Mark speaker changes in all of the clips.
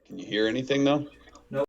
Speaker 1: Can you hear anything though?
Speaker 2: Nope.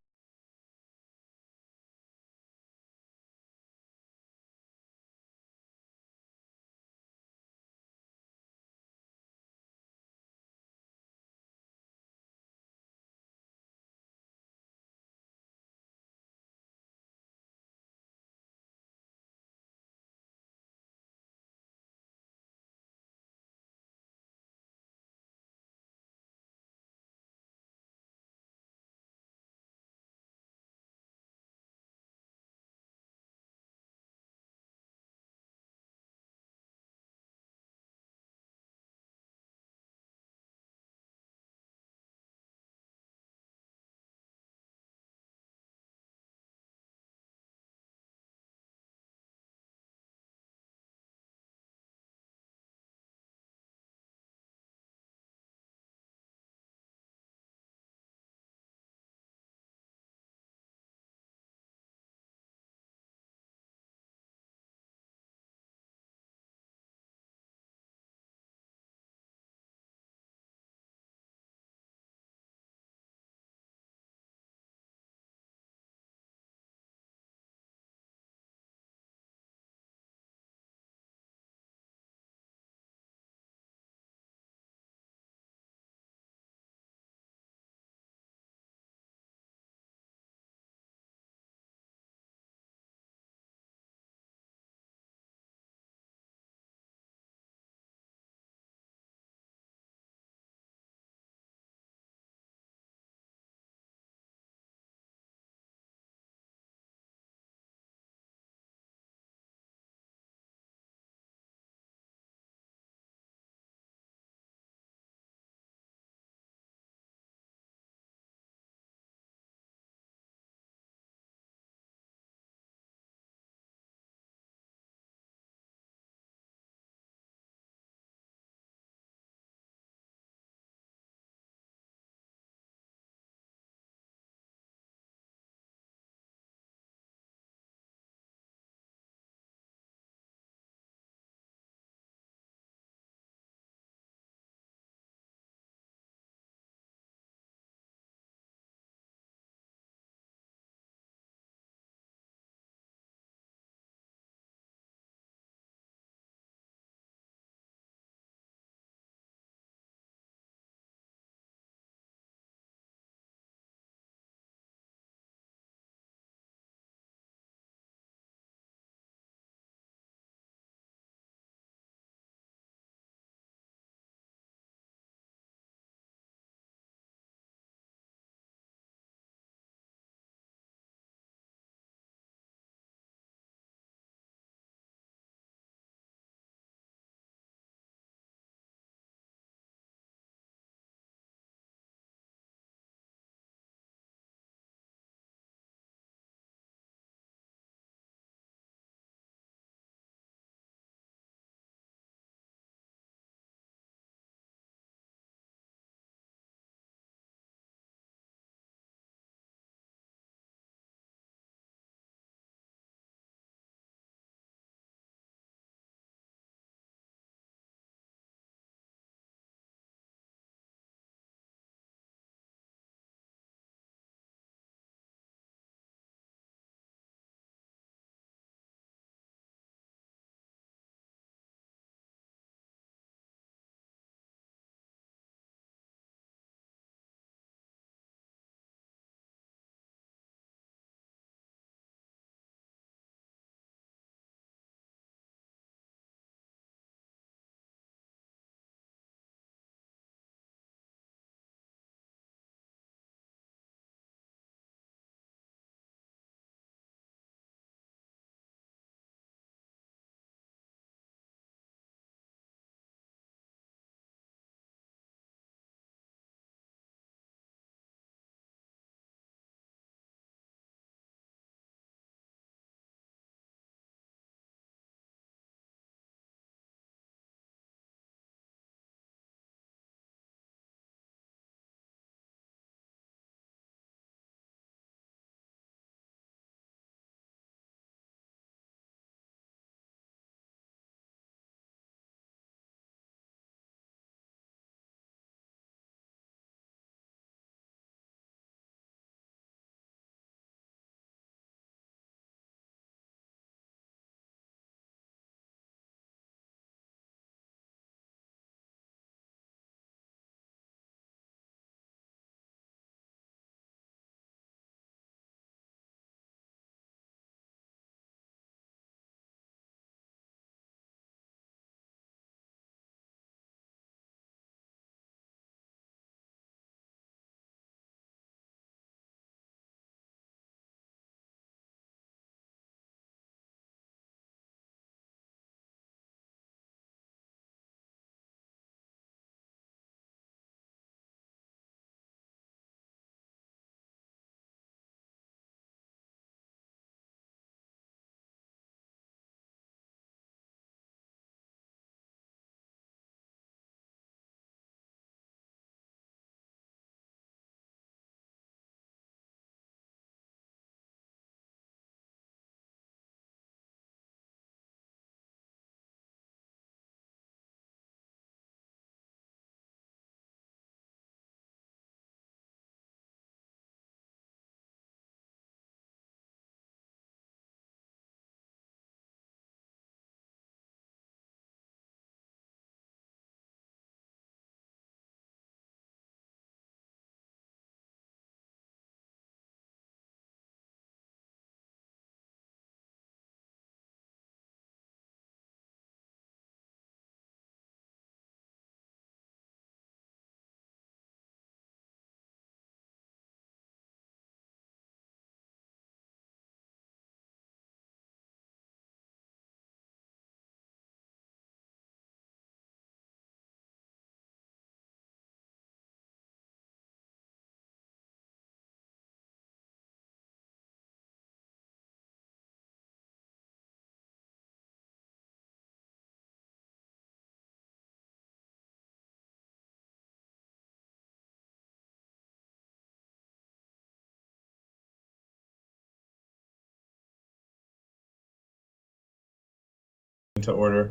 Speaker 1: to order.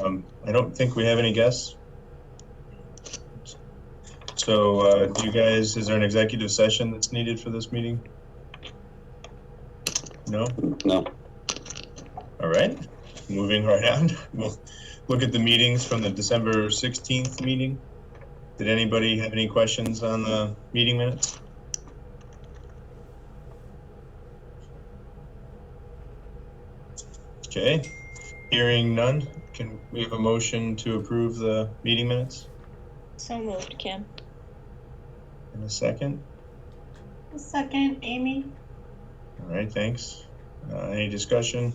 Speaker 1: I don't think we have any guests. So do you guys, is there an executive session that's needed for this meeting? No?
Speaker 2: No.
Speaker 1: All right, moving right on. We'll look at the meetings from the December 16th meeting. Did anybody have any questions on the meeting minutes? Okay, hearing none, can we have a motion to approve the meeting minutes?
Speaker 3: So moved, Kim.
Speaker 1: In a second.
Speaker 4: A second, Amy.
Speaker 1: All right, thanks. Any discussion?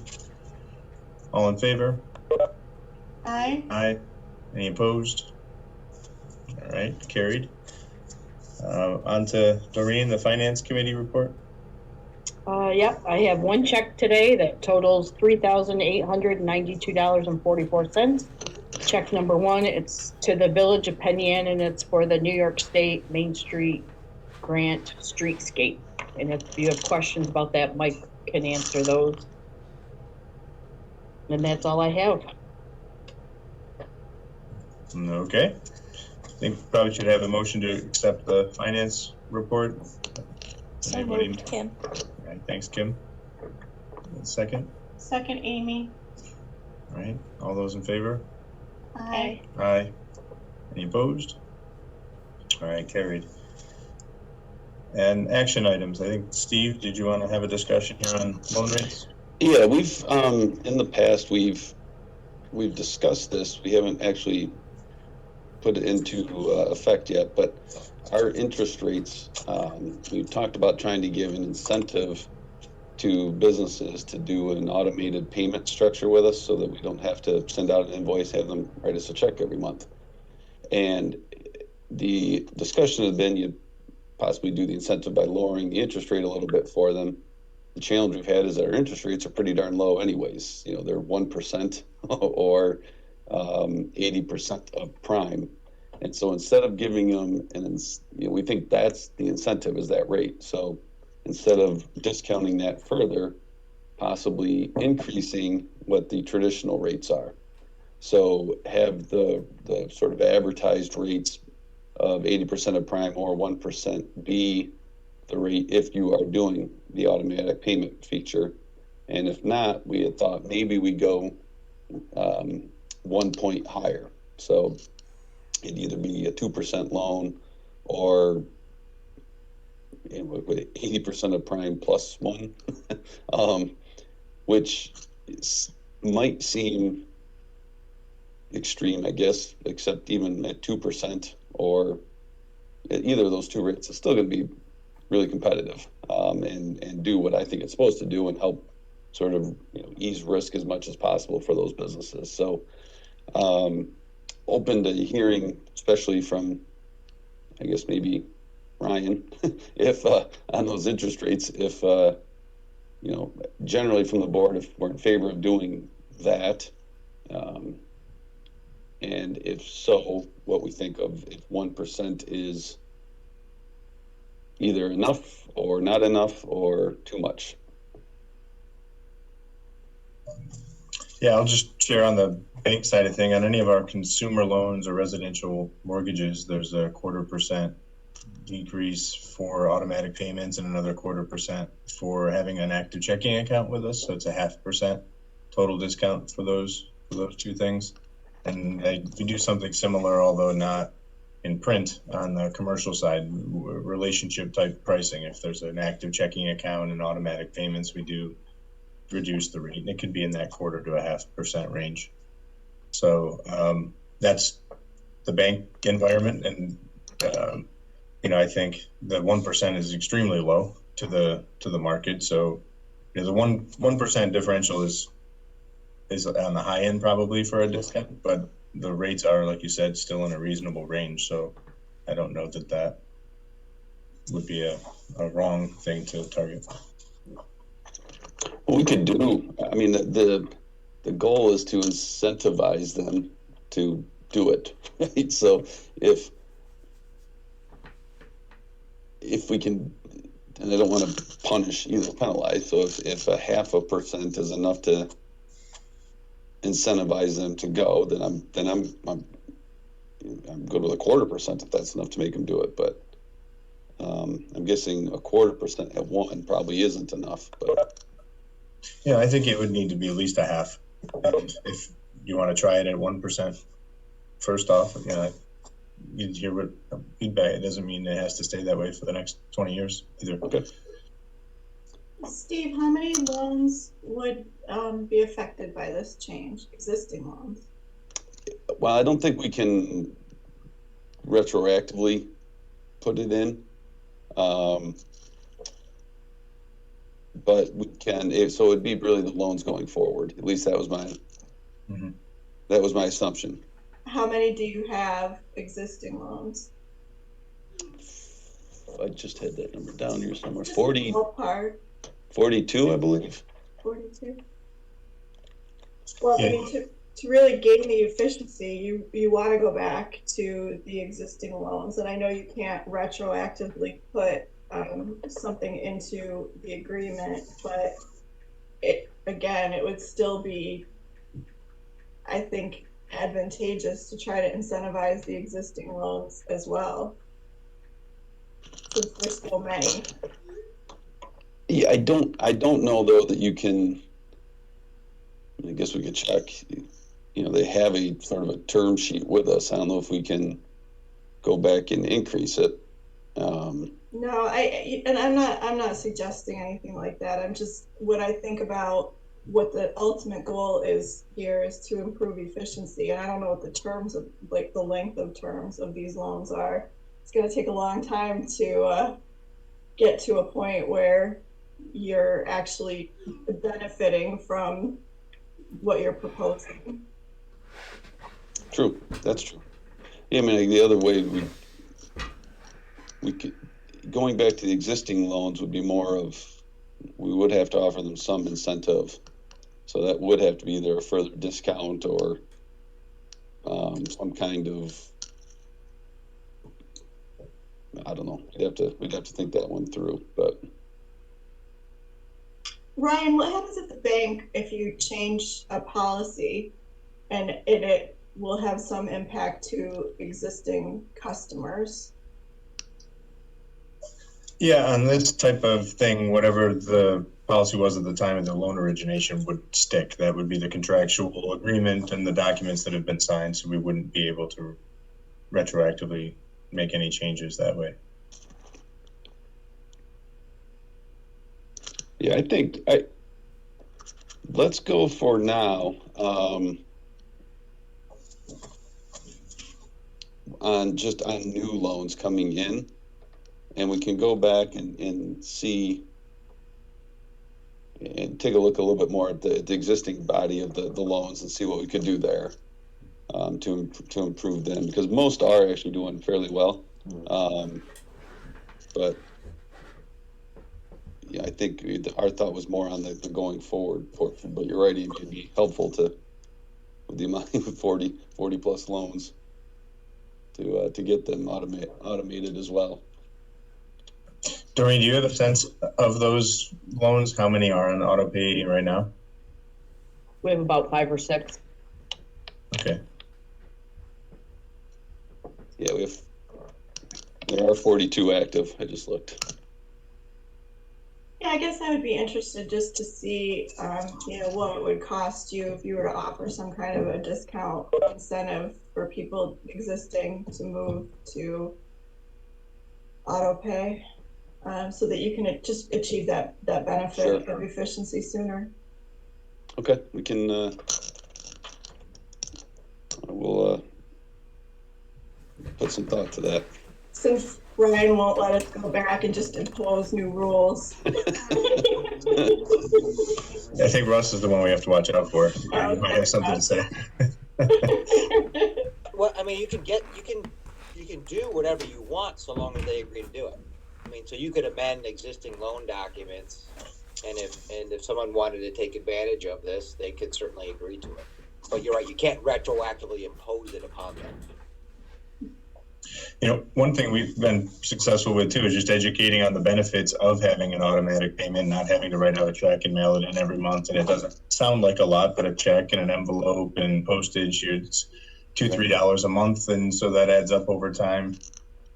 Speaker 1: All in favor?
Speaker 4: Aye.
Speaker 1: Aye. Any opposed? All right, carried. On to Doreen, the Finance Committee report.
Speaker 5: Yep, I have one check today that totals $3,892.44. Check number one, it's to the Village of Penn Yan, and it's for the New York State Main Street Grant Streetscape. And if you have questions about that, Mike can answer those. And that's all I have.
Speaker 1: Okay. I think we probably should have a motion to accept the finance report.
Speaker 3: So
Speaker 1: Anybody?
Speaker 3: moved, Kim.
Speaker 1: All right, thanks, Kim. Second.
Speaker 4: Second, Amy.
Speaker 1: All right, all those in favor?
Speaker 4: Aye.
Speaker 1: Aye. Any opposed? All right, carried. And action items. I think, Steve, did you want to have a discussion here on loan rates?
Speaker 2: Yeah, we've in the past we've discussed this. We haven't actually put it into effect yet, but our interest rates, we've talked about trying to give an incentive to businesses to do an automated payment structure with us so that we don't have to send out an invoice, have them write us a check every month. And the discussion has been you possibly do the incentive by lowering the interest rate a little bit for them. The challenge we've had is that our interest rates are pretty darn low anyways. You know, they're 1% or 80% of prime. And so instead of giving them, we think that's the incentive is that rate. So instead of discounting that further, possibly increasing what the traditional rates are. So have the sort of advertised rates of 80% of prime or 1% be the rate if you are doing the automatic payment feature. And if not, we had thought maybe we go 1 point higher. So it'd either be a 2% loan or 80% of prime plus 1, which might seem extreme, I guess, except even at 2% or at either of those two rates, it's still going to be really competitive and do what I think it's supposed to do and help sort of ease risk as much as possible for those businesses. So open to hearing, especially from, I guess, maybe Ryan, if on those interest rates, if generally from the board, if we're in favor of doing that, and if so, what we think of if 1% is either enough or not enough or too much.
Speaker 1: Yeah, I'll just share on the bank side of thing. On any of our consumer loans or residential mortgages, there's a 0.25% decrease for automatic payments and another 0.25% for having an active checking account with us. So it's a 0.5% total discount for those two things. And we do something similar, although not in print, on the commercial side, relationship type pricing. If there's an active checking account and automatic payments, we do reduce the rate. It could be in that 0.25% to 0.5% range. So that's the bank environment, and I think the 1% is extremely low to the market. So the 1% differential is on the high end probably for a discount, but the rates are, like you said, still in a reasonable range. So I don't know that would be a wrong thing to target.
Speaker 2: What we could do, I mean, the goal is to incentivize them to do it, right? So if we can, and I don't want to punish, penalize. So if 0.5% is enough to incentivize them to go, then I'm good with 0.25% if that's enough to make them do it. But I'm guessing 0.25% at one probably isn't enough. But
Speaker 1: Yeah, I think it would need to be at least a half. If you want to try it at 1%, first off, you hear what feedback. It doesn't mean it has to stay that way for the next 20 years either.
Speaker 2: okay.
Speaker 4: Steve, how many loans would be affected by this change? Existing loans?
Speaker 2: Well, I don't think we can retroactively put it in. But we can, so it'd be really the loans going forward. At least that was my assumption.
Speaker 4: How many do you have existing loans?
Speaker 2: I just had that number down here somewhere.
Speaker 4: Just
Speaker 2: 40,
Speaker 4: ballpark.
Speaker 2: 42, I believe.
Speaker 4: 42. Well, I mean, to really gain the efficiency, you want to go back to the existing loans. And I know you can't retroactively put something into the agreement, but it would still be, I think, advantageous to try to incentivize the existing loans as well, since there's so many.
Speaker 2: Yeah, I don't know though that you can. I guess we could check. They have a sort of a term sheet with us. I don't know if we can go back and increase it.
Speaker 4: No, I'm not suggesting anything like that. I'm just, what I think about what the ultimate goal is here is to improve efficiency. And I don't know what the terms of, like, the length of terms of these loans are. It's going to take a long time to get to a point where you're actually benefiting from what you're proposing.
Speaker 2: True, that's true. Yeah, I mean, the other way we could, going back to the existing loans would be more of, we would have to offer them some incentive. So that would have to be either a further discount or some kind of, I don't know. We'd have to think that one through. But
Speaker 4: Ryan, what happens at the bank if you change a policy and it will have some impact to existing customers?
Speaker 1: Yeah, on this type of thing, whatever the policy was at the time of the loan origination would stick. That would be the contractual agreement and the documents that have been signed, so we wouldn't be able to retroactively make any changes that way.
Speaker 2: yeah, I think let's go for now on new loans coming in, and we can go back and see and take a look a little bit more at the existing body of the loans and see what we could do there to improve them, because most are actually doing fairly well. But yeah, I think our thought was more on the going forward portion, but you're right, it would be helpful with the amount of 40 plus loans to get them automated as well.
Speaker 1: Doreen, do you have a sense of those loans? How many are on auto pay right now?
Speaker 5: We have about 5 or 6.
Speaker 1: Okay.
Speaker 2: Yeah, there are 42 active. I just looked.
Speaker 4: Yeah, I guess I would be interested just to see, what it would cost you if you were to offer some kind of a discount incentive for people existing to move to auto pay, so that you can just achieve that benefit of efficiency sooner.
Speaker 2: Okay, we can. We'll put some thought to that.
Speaker 4: Since Ryan won't let us go back and just impose new rules.
Speaker 1: I think Russ is the one we have to watch out for. He might have something to say.
Speaker 6: Well, I mean, you can do whatever you want so long as they agree to do it. I mean, so you could amend existing loan documents, and if someone wanted to take advantage of this, they could certainly agree to it. But you're right, you can't retroactively impose it upon them.
Speaker 1: One thing we've been successful with too is just educating on the benefits of having an automatic payment, not having to write out a check and mail it in every month. And it doesn't sound like a lot, but a check and an envelope and postage, it's $2-3 a month, and so that adds up over time.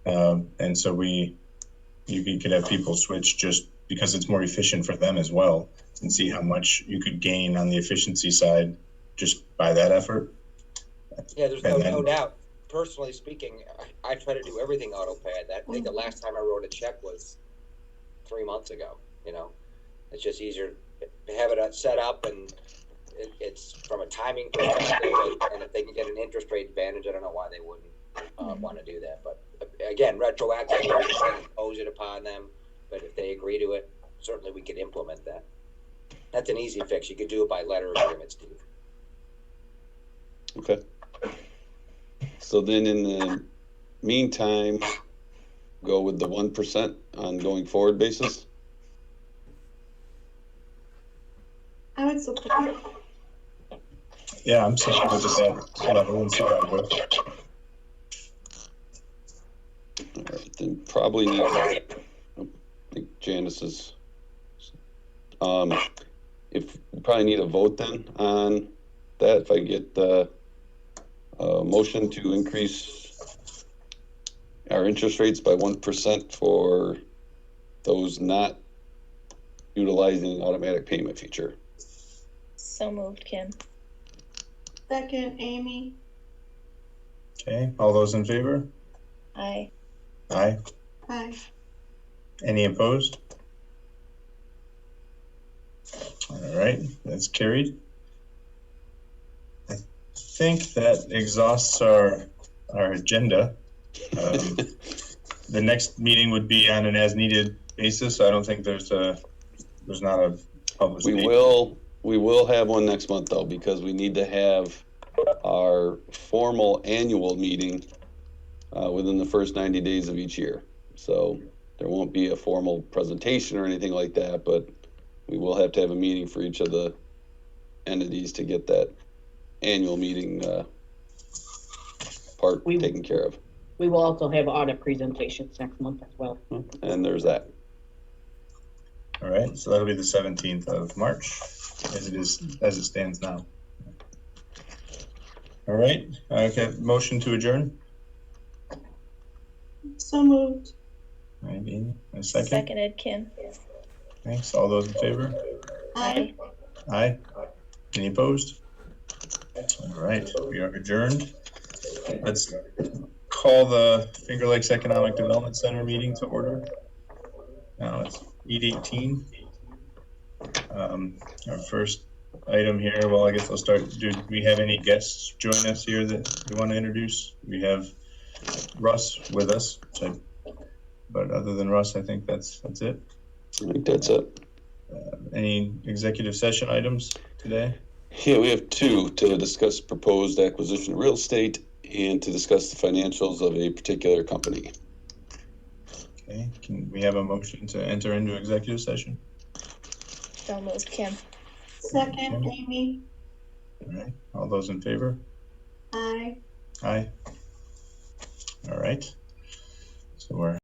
Speaker 1: And so you could have people switch just because it's more efficient for them as well, and see how much you could gain on the efficiency side just by that effort.
Speaker 6: Yeah, there's no doubt. Personally speaking, I try to do everything auto pay. I think the last time I wrote a check was 3 months ago. It's just easier to have it set up, and it's from a timing perspective. And if they can get an interest rate advantage, I don't know why they wouldn't want to do that. But again, retroactively, we can't impose it upon them. But if they agree to it, certainly we could implement that. That's an easy fix. You could do it by letter agreement, Steve.
Speaker 2: Okay. So then in the meantime, go with the 1% on going forward basis?
Speaker 4: I would support.
Speaker 1: Yeah, I'm saying with that level and see how it goes.
Speaker 2: All right, then probably need, I think Janice is, if we probably need a vote then on that, if I get the motion to increase our interest rates by 1% for those not utilizing automatic payment feature.
Speaker 3: So moved, Kim.
Speaker 4: Second, Amy.
Speaker 1: Okay, all those in favor?
Speaker 3: Aye.
Speaker 1: Aye.
Speaker 4: Aye.
Speaker 1: Any opposed? All right, that's carried. I think that exhausts our agenda. The next meeting would be on an as-needed basis. I don't think there's not a published date.
Speaker 2: We will have one next month though, because we need to have our formal annual meeting within the first 90 days of each year. So there won't be a formal presentation or anything like that, but we will have to have a meeting for each of the entities to get that annual meeting part taken care of.
Speaker 5: We will also have audit presentations next month as well.
Speaker 2: And there's that.
Speaker 1: All right, so that'll be the 17th of March, as it stands now. All right, okay, motion to adjourn.
Speaker 4: So moved.
Speaker 1: All right, Amy, a second.
Speaker 3: Seconded, Kim.
Speaker 1: Thanks. All those in favor?
Speaker 4: Aye.
Speaker 1: Aye. Any opposed? All right, we are adjourned. Let's call the Finger Lakes Economic Development Center meeting to order. Now it's 8:18. Our first item here, well, I guess I'll start. Do we have any guests join us here that we want to introduce? We have Russ with us, but other than Russ, I think that's it.
Speaker 2: I think that's it.
Speaker 1: Any executive session items today?
Speaker 2: Yeah, we have two: to discuss proposed acquisition of real estate and to discuss the financials of a particular company.
Speaker 1: Okay, can we have a motion to enter into executive session?
Speaker 3: So moved, Kim.
Speaker 4: Second, Amy.
Speaker 1: All right, all those in favor?
Speaker 4: Aye.
Speaker 1: Aye. All right, so we're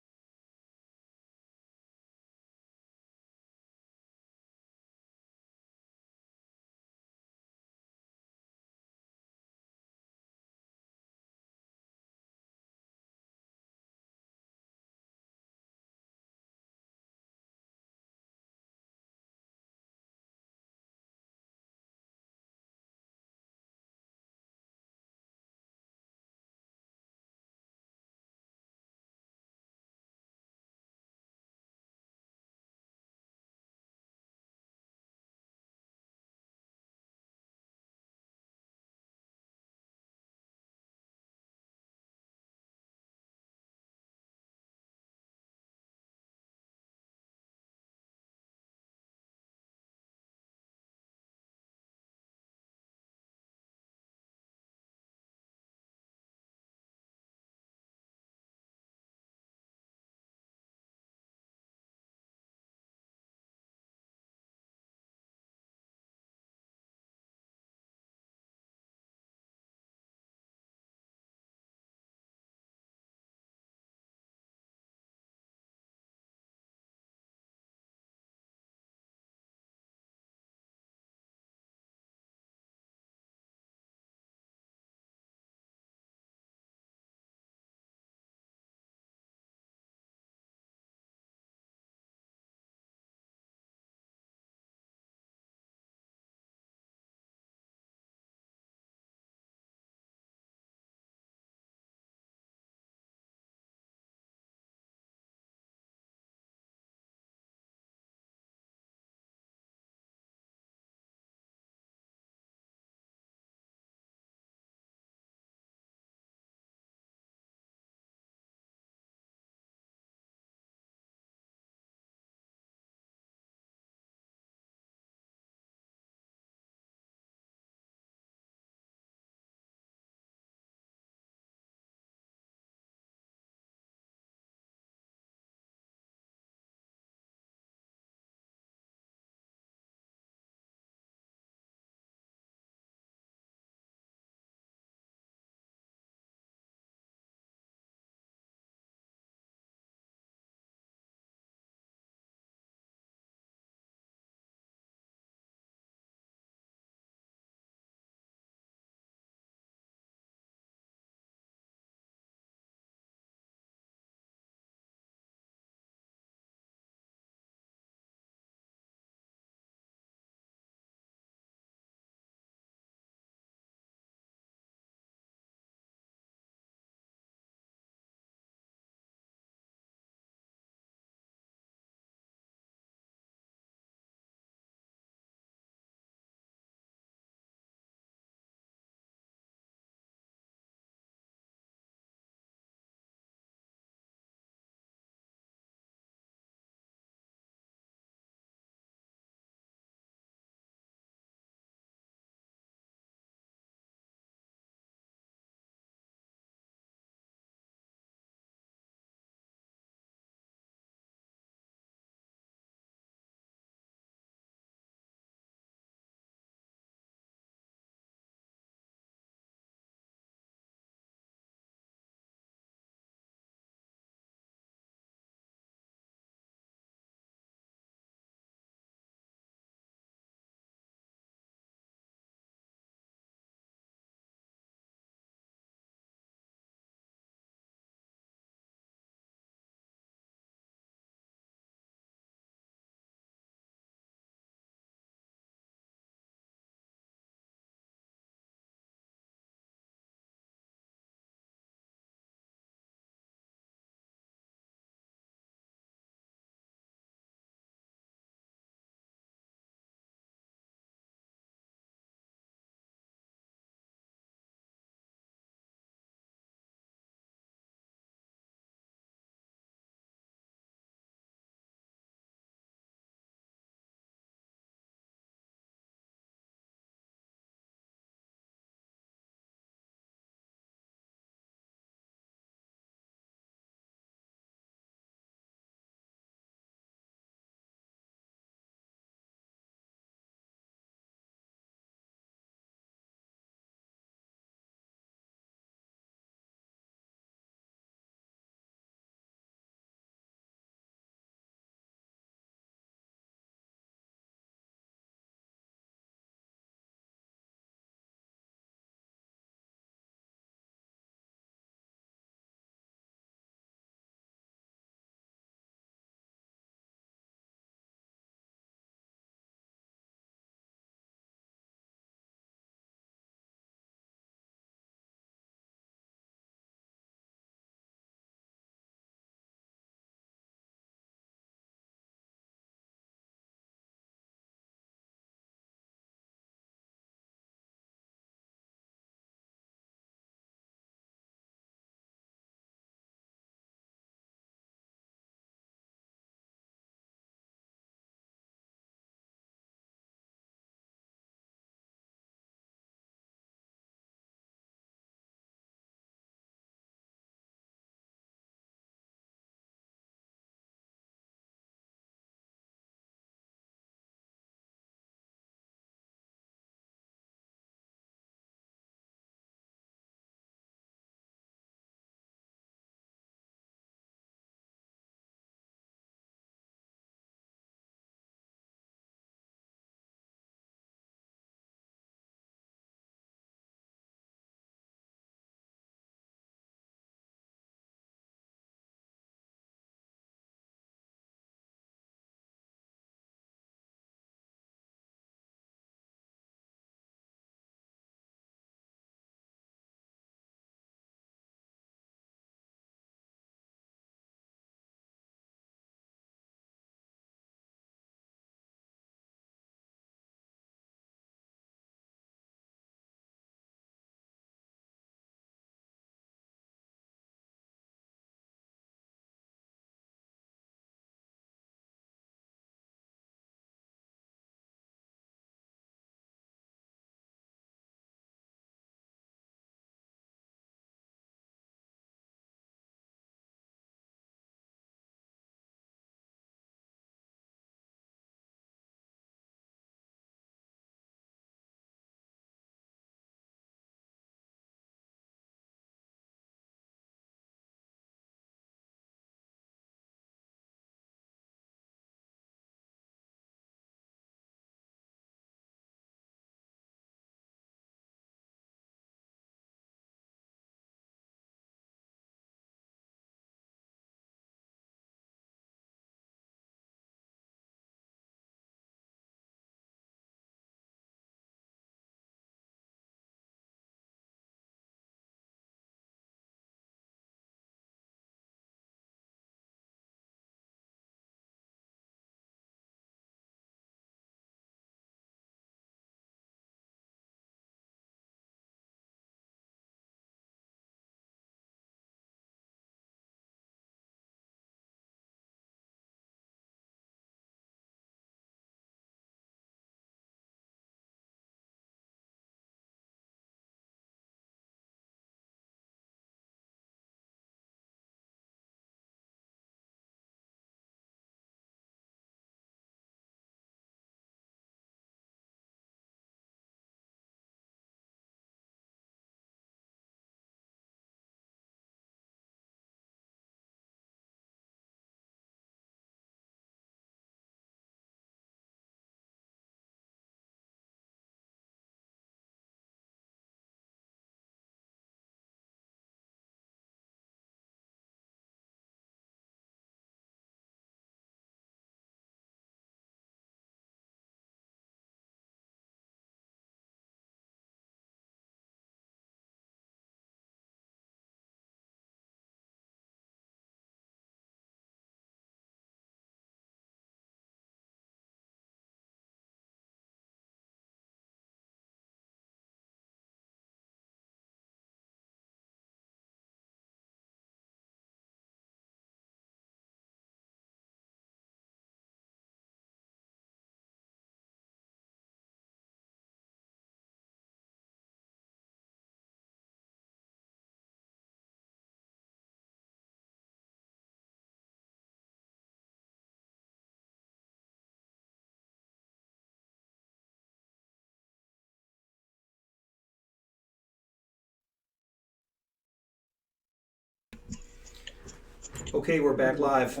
Speaker 7: Okay, we're back live.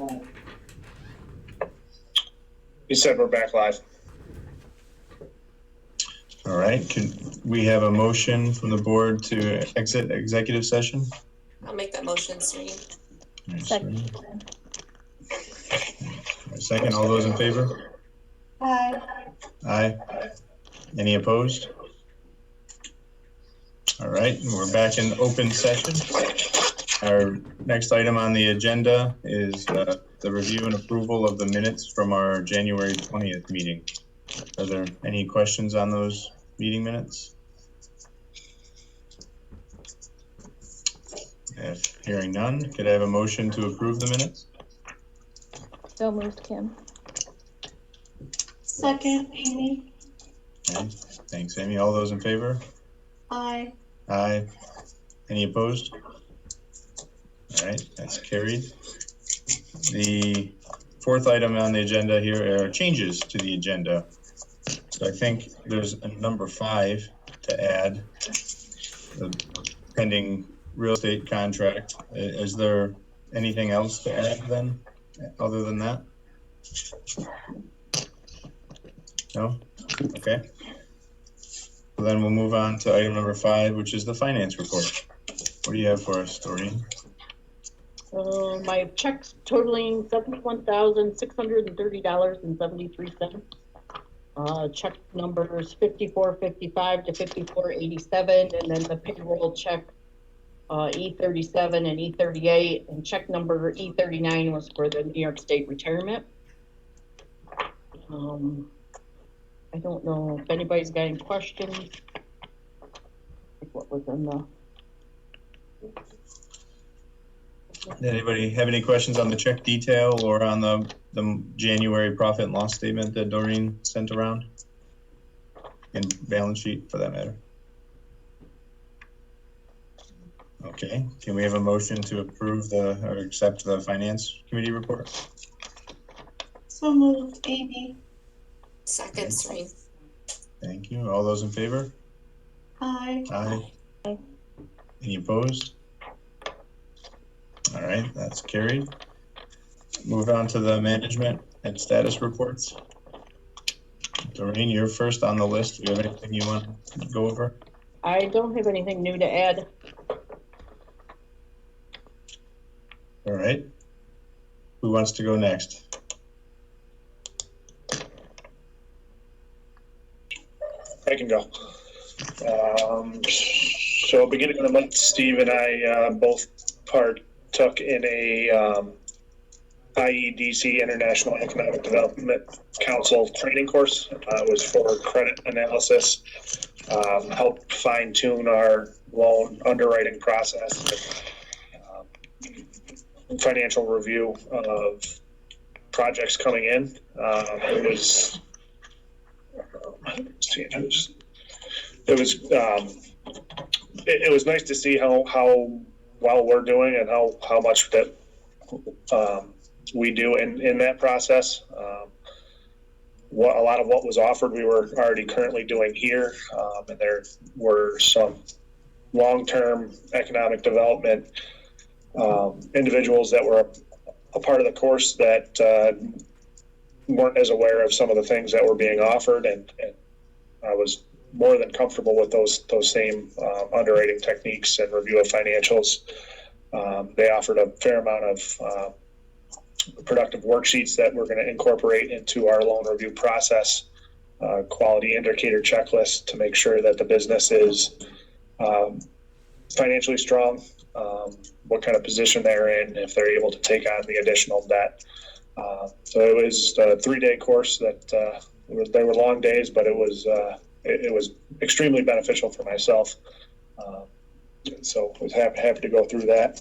Speaker 8: You said we're back live.
Speaker 1: All right, can we have a motion from the board to exit executive session?
Speaker 9: I'll make that motion, Serene.
Speaker 1: All right,
Speaker 3: Second.
Speaker 1: Second, all those in favor?
Speaker 4: Aye.
Speaker 1: Aye. Any opposed? All right, we're back in open session. Our next item on the agenda is the review and approval of the minutes from our January 20th meeting. Are there any questions on those meeting minutes? If hearing none, could I have a motion to approve the minutes?
Speaker 3: So moved, Kim.
Speaker 4: Second, Amy.
Speaker 1: Okay, thanks, Amy. All those in favor?
Speaker 4: Aye.
Speaker 1: Aye. Any opposed? All right, that's carried. The fourth item on the agenda here are changes to the agenda. So I think there's a number 5 to add, the pending real estate contract. Is there anything else to add then, other than that? No? Okay. Well, then we'll move on to item number 5, which is the finance report. What do you have for us, Doreen?
Speaker 5: My checks totaling $71,630.73. Check numbers 5455 to 5487, and then the payroll check E37 and E38, and check number E39 was for the New York State retirement. I don't know if anybody's got any questions. What was in the...
Speaker 1: Did anybody have any questions on the check detail or on the January profit and loss statement that Doreen sent around? And balance sheet for that matter. Okay, can we have a motion to approve or accept the finance committee report?
Speaker 4: So moved, Amy.
Speaker 9: Second, Serene.
Speaker 1: Thank you. All those in favor?
Speaker 4: Aye.
Speaker 1: Aye. Any opposed? All right, that's carried. Move on to the management and status reports. Doreen, you're first on the list. Do you have anything you want to go over?
Speaker 5: I don't have anything new to add.
Speaker 1: All right. Who wants to go next?
Speaker 8: I can go. So beginning of the month, Steve and I both partook in a IEDC International Economic Development Council training course. It was for credit analysis, helped fine tune our loan underwriting process, financial review of projects coming in. It was nice to see how well we're doing and how much that we do in that process. A lot of what was offered we were already currently doing here, and there were some long-term economic development individuals that were a part of the course that weren't as aware of some of the things that were being offered, and I was more than comfortable with those same underwriting techniques and review of financials. They offered a fair amount of productive worksheets that we're going to incorporate into our loan review process, quality indicator checklist to make sure that the business is financially strong, what kind of position they're in, if they're able to take on the additional debt. So it was a 3-day course that they were long days, but it was extremely beneficial for myself. So I was happy to go through that.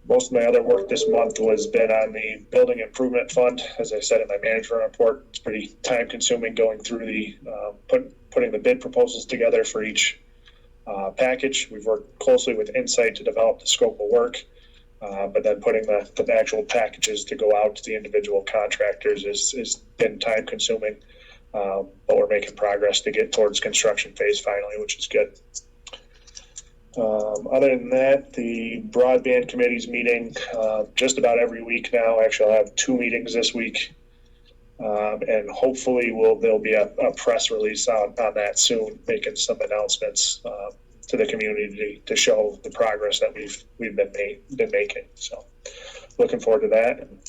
Speaker 8: Most of my other work this month has been on the building improvement fund. As I said in my management report, it's pretty time consuming going through the putting the bid proposals together for each package. We've worked closely with Insight to develop the scope of work, but then putting the actual packages to go out to the individual contractors has been time consuming. But we're making progress to get towards construction phase finally, which is good. Other than that, the broadband committee's meeting just about every week now. Actually, I'll have 2 meetings this week. And hopefully there'll be a press release on that soon, making some announcements to the community to show the progress that we've been making. So looking forward to that, and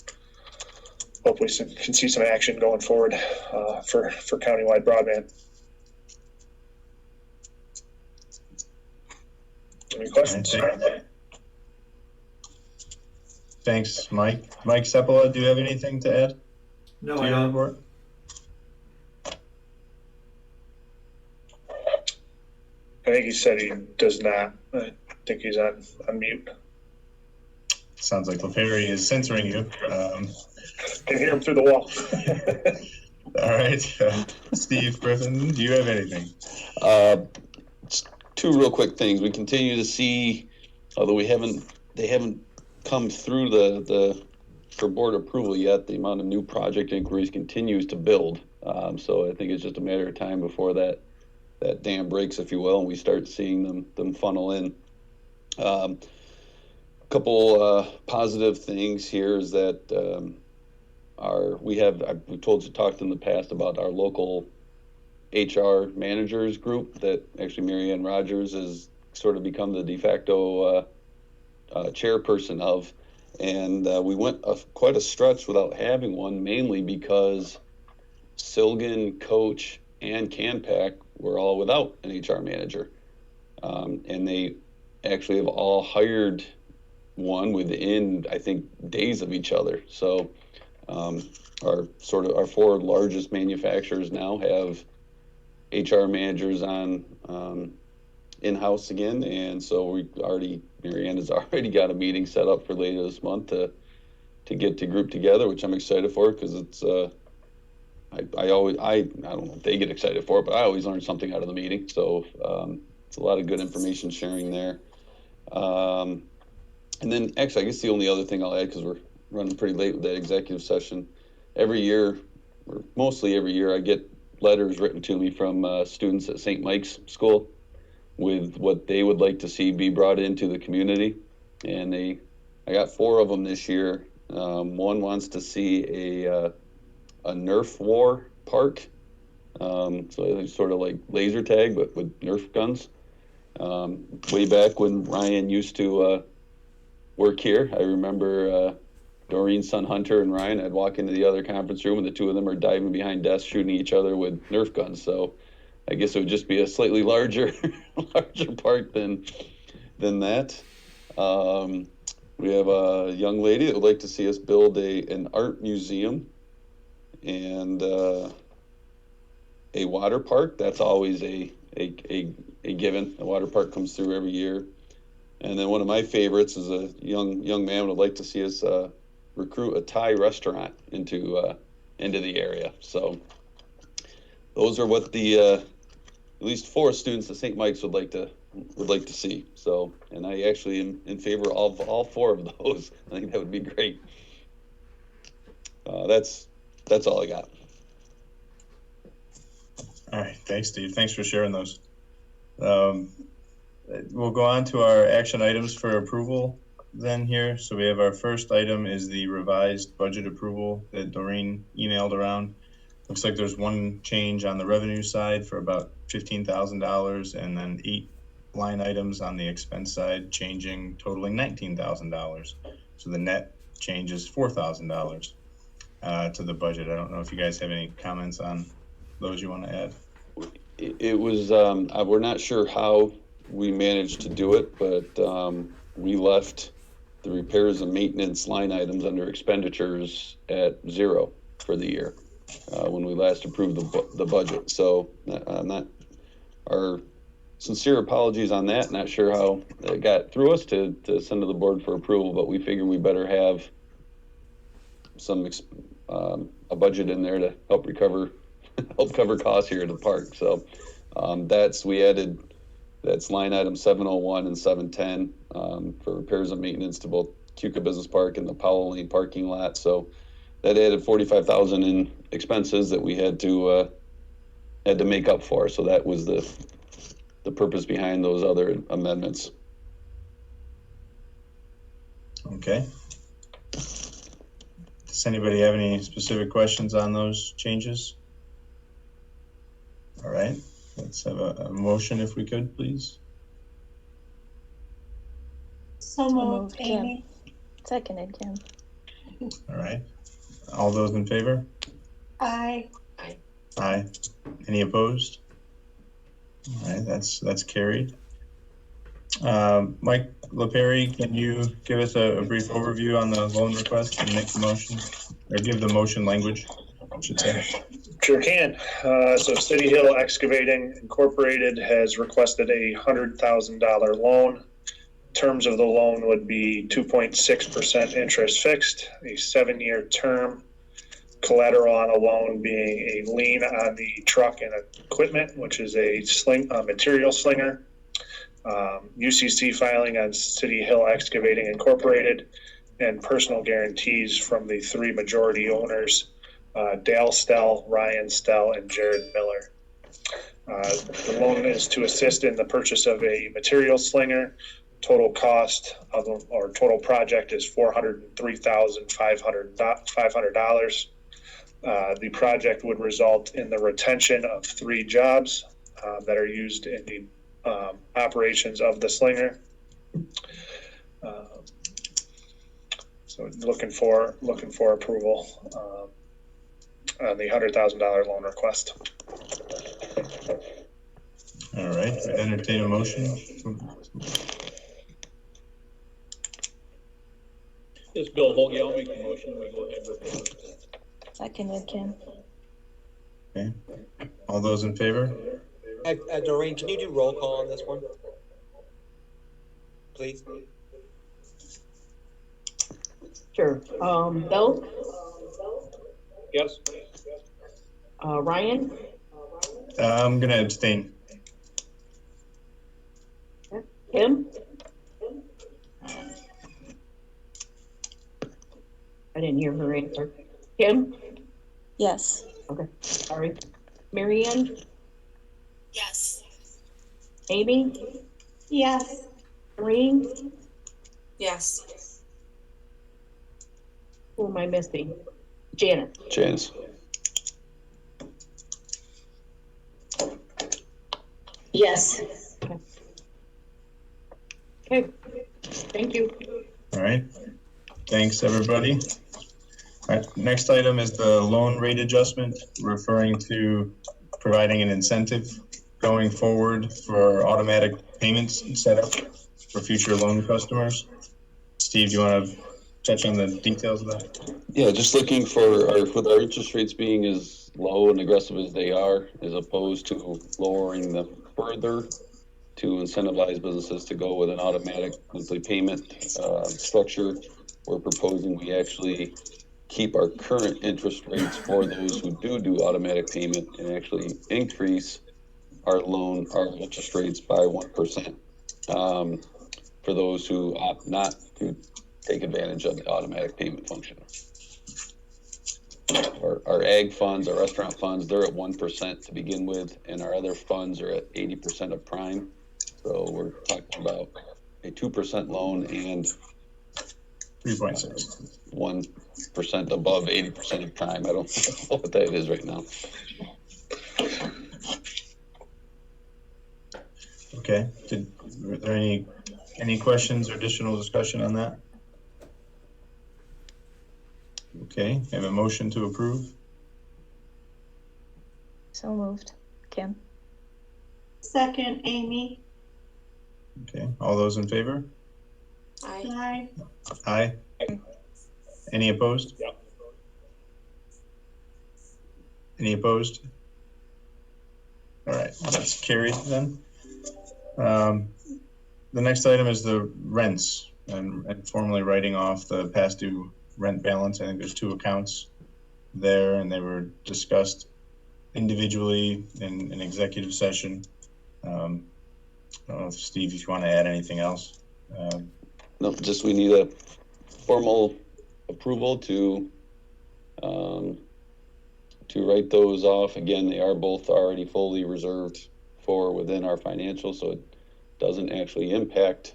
Speaker 8: hopefully can see some action going forward for countywide broadband. Any questions?
Speaker 1: Thanks, Mike. Mike Sepola, do you have anything to add?
Speaker 7: No,
Speaker 1: to
Speaker 7: I
Speaker 1: your
Speaker 7: don't.
Speaker 1: report?
Speaker 8: I think he said he does not. I think he's on mute.
Speaker 1: Sounds like LaFerry is censoring you.
Speaker 8: Can hear him through the wall.
Speaker 1: All right. Steve Griffin, do you have anything?
Speaker 2: Two real quick things. We continue to see, although they haven't come through for board approval yet, the amount of new project inquiries continues to build. So I think it's just a matter of time before that dam breaks, if you will, and we start seeing them funnel in. A couple positive things here is that we've talked in the past about our local HR managers group that actually Mary Ann Rogers has sort of become the de facto chairperson of. And we went quite a stretch without having one, mainly because Silgan, Coach, and CanPAC were all without an HR manager. And they actually have all hired one within, I think, days of each other. So our 4 largest manufacturers now have HR managers on in-house again, and so Mary Ann has already got a meeting set up for later this month to get to group together, which I'm excited for, because it's I don't know if they get excited for it, but I always learn something out of the meeting. So it's a lot of good information sharing there. And then actually, I guess the only other thing I'll add, because we're running pretty late with that executive session, every year, or mostly every year, I get letters written to me from students at St. Mike's School with what they would like to see be brought into the community. And I got 4 of them this year. One wants to see a Nerf war park. So it's sort of like laser tag, but with Nerf guns. Way back when Ryan used to work here, I remember Doreen's son Hunter and Ryan, I'd walk into the other conference room and the 2 of them are diving behind desks shooting each other with Nerf guns. So I guess it would just be a slightly larger park than that. We have a young lady that would like to see us build an art museum and a water park. That's always a given. A water park comes through every year. And then one of my favorites is a young man would like to see us recruit a Thai restaurant into the area. So those are what the at least 4 students at St. Mike's would like to see. So, and I actually am in favor of all 4 of those. I think that would be great. That's all I got.
Speaker 1: All right, thanks, Steve. Thanks for sharing those. We'll go on to our action items for approval then here. So we have our first item is the revised budget approval that Doreen emailed around. Looks like there's one change on the revenue side for about $15,000 and then 8 line items on the expense side changing, totaling $19,000. So the net change is $4,000 to the budget. I don't know if you guys have any comments on those you want to add.
Speaker 2: It was, we're not sure how we managed to do it, but we left the repairs and maintenance line items under expenditures at 0 for the year when we last approved the budget. So our sincere apologies on that. Not sure how it got through us to send to the board for approval, but we figured we better have some a budget in there to help cover costs here at the park. So that's line item 701 and 710 for repairs and maintenance to both Keuka Business Park and the Powell Lane parking lot. So that added $45,000 in expenses that we had to make up for. So that was the purpose behind those other amendments.
Speaker 1: Okay. Does anybody have any specific questions on those changes? All right, let's have a motion if we could, please.
Speaker 4: So
Speaker 3: moved, Kim.
Speaker 4: Amy.
Speaker 3: Seconded, Kim.
Speaker 1: All right, all those in favor?
Speaker 4: Aye.
Speaker 1: Aye. Any opposed? All right, that's carried. Mike LaPerry, can you give us a brief overview on the loan request and make the motion, or give the motion language, I should say?
Speaker 8: Sure can. So City Hill Excavating Incorporated has requested a $100,000 loan. Terms of the loan would be 2.6% interest fixed, a 7-year term. Collateral on a loan being a lien on the truck and equipment, which is a material slinger. UCC filing on City Hill Excavating Incorporated, and personal guarantees from the 3 majority owners, Dale Stell, Ryan Stell, and Jared Miller. The loan is to assist in the purchase of a material slinger. Total cost of or total project is $403,500. The project would result in the retention of 3 jobs that are used in the operations of the slinger. So looking for approval on the $100,000 loan request.
Speaker 1: All right, entertain a motion.
Speaker 7: This is Bill Volge. I'll make the motion. We go ahead with it.
Speaker 3: Seconded, Kim.
Speaker 1: Okay, all those in favor?
Speaker 6: Doreen, can you do roll call on this one? Please.
Speaker 5: Sure. Bill?
Speaker 7: Yes.
Speaker 5: Ryan?
Speaker 1: I'm gonna abstain.
Speaker 5: Kim? I didn't hear her answer. Kim?
Speaker 3: Yes.
Speaker 5: Okay, sorry. Mary Ann?
Speaker 9: Yes.
Speaker 5: Amy?
Speaker 4: Yes.
Speaker 5: Doreen?
Speaker 9: Yes.
Speaker 5: Who am I missing? Janet?
Speaker 2: Janice?
Speaker 5: Yes. Okay, thank you.
Speaker 1: All right, thanks, everybody. All right, next item is the loan rate adjustment, referring to providing an incentive going forward for automatic payments set up for future loan customers. Steve, do you want to touch on the details of that?
Speaker 2: Yeah, just looking with our interest rates being as low and aggressive as they are, as opposed to lowering them further to incentivize businesses to go with an automatic monthly payment structure. We're proposing we actually keep our current interest rates for those who do automatic payment and actually increase our interest rates by 1% for those who opt not to take advantage of the automatic payment function. Our ag funds, our restaurant funds, they're at 1% to begin with, and our other funds are at 80% of prime. So we're talking about a 2% loan and
Speaker 1: 3.6.
Speaker 2: 1% above 80% of prime. I don't know what that is right now.
Speaker 1: Okay, were there any questions or additional discussion on that? Okay, have a motion to approve.
Speaker 3: So moved, Kim.
Speaker 4: Second, Amy.
Speaker 1: Okay, all those in favor?
Speaker 9: Aye.
Speaker 4: Aye.
Speaker 1: Aye. Any opposed?
Speaker 7: Yeah.
Speaker 1: Any opposed? All right, that's carried then. The next item is the rents and formally writing off the past due rent balance. I think there's 2 accounts there, and they were discussed individually in an executive session. I don't know if Steve, if you want to add anything else.
Speaker 2: No, just we need a formal approval to write those off. Again, they are both already fully reserved for within our financials, so it doesn't actually impact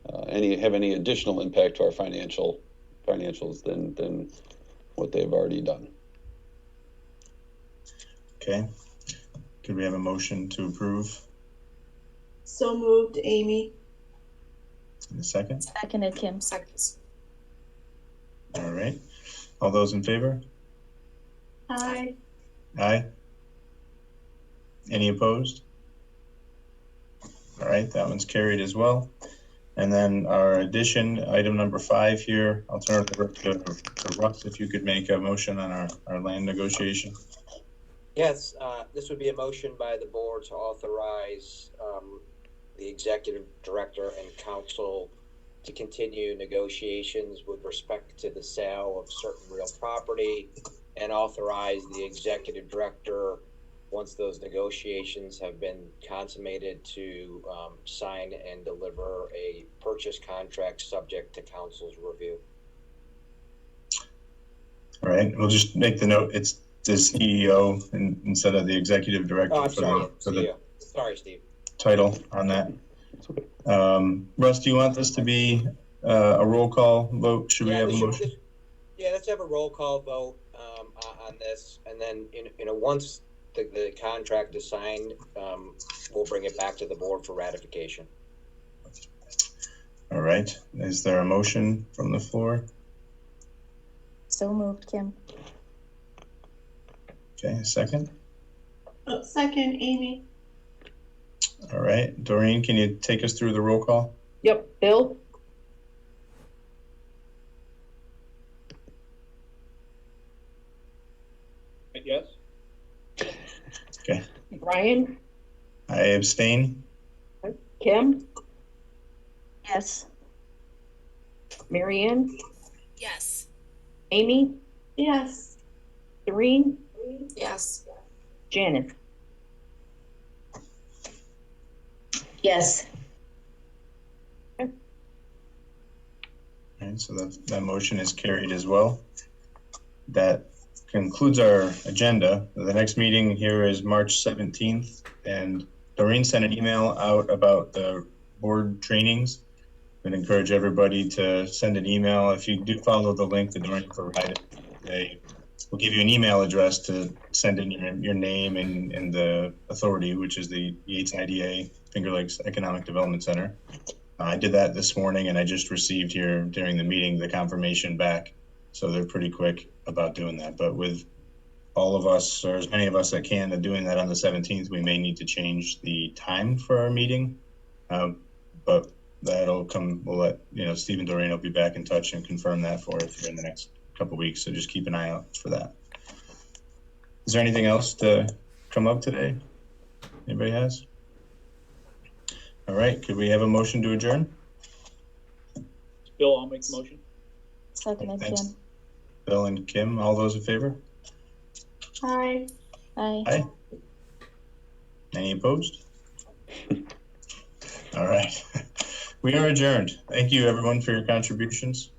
Speaker 2: have any additional impact to our financials than what they've already done.
Speaker 1: Okay. Could we have a motion to approve
Speaker 4: So moved, Amy.
Speaker 1: in a second?
Speaker 3: Seconded, Kim.
Speaker 9: Seconds.
Speaker 1: All right. All those in favor?
Speaker 4: Aye.
Speaker 1: Aye. Any opposed? All right, that one's carried as well. And then our addition, item number 5 here, I'll turn it over to Russ, if you could make a motion on our land negotiation.
Speaker 6: Yes, this would be a motion by the board to authorize the executive director and council to continue negotiations with respect to the sale of certain real property, and authorize the executive director, once those negotiations have been consummated, to sign and deliver a purchase contract subject to council's review.
Speaker 1: All right, we'll just make the note, it's the CEO instead of the executive director.
Speaker 6: Oh, I'm sorry,
Speaker 1: for the
Speaker 6: sorry, Steve.
Speaker 1: title on that. Russ, do you want this to be a roll call vote? Should we have a motion?
Speaker 6: Yeah, let's have a roll call vote on this, and then once the contract is signed, we'll bring it back to the board for ratification.
Speaker 1: All right, is there a motion from the floor?
Speaker 3: So moved, Kim.
Speaker 1: Okay, a second.
Speaker 4: Oh, second, Amy.
Speaker 1: All right, Doreen, can you take us through the roll call?
Speaker 5: Yep, Bill,
Speaker 7: Yes?
Speaker 1: Okay,
Speaker 5: Brian,
Speaker 1: I abstain.
Speaker 5: Kim,
Speaker 3: Yes.
Speaker 5: Marianne,
Speaker 9: Yes.
Speaker 5: Amy,
Speaker 4: Yes.
Speaker 5: Doreen,
Speaker 9: Yes.
Speaker 5: Janice.
Speaker 3: Yes.
Speaker 1: All right, so that motion is carried as well. That concludes our agenda. The next meeting here is March 17th, and Doreen sent an email out about the board trainings. I'd encourage everybody to send an email. If you do follow the link that Doreen provided, they will give you an email address to send in your name and the authority, which is the Yates IDA Finger Lakes Economic Development Center. I did that this morning, and I just received here during the meeting the confirmation back. So they're pretty quick about doing that. But with all of us, or as many of us that can, doing that on the 17th, we may need to change the time for our meeting. But that'll come, we'll let, Steve and Doreen will be back in touch and confirm that for us here in the next couple of weeks. So just keep an eye out for that. Is there anything else to come up today? Anybody has? All right, could we have a motion to adjourn?
Speaker 7: Bill, I'll make the motion.
Speaker 3: Seconded,
Speaker 1: Thanks.
Speaker 3: Kim.
Speaker 1: Bill and Kim, all those in favor?
Speaker 4: Aye.
Speaker 3: Aye.
Speaker 1: Aye. Any opposed? All right. We are adjourned. Thank you, everyone, for your contributions.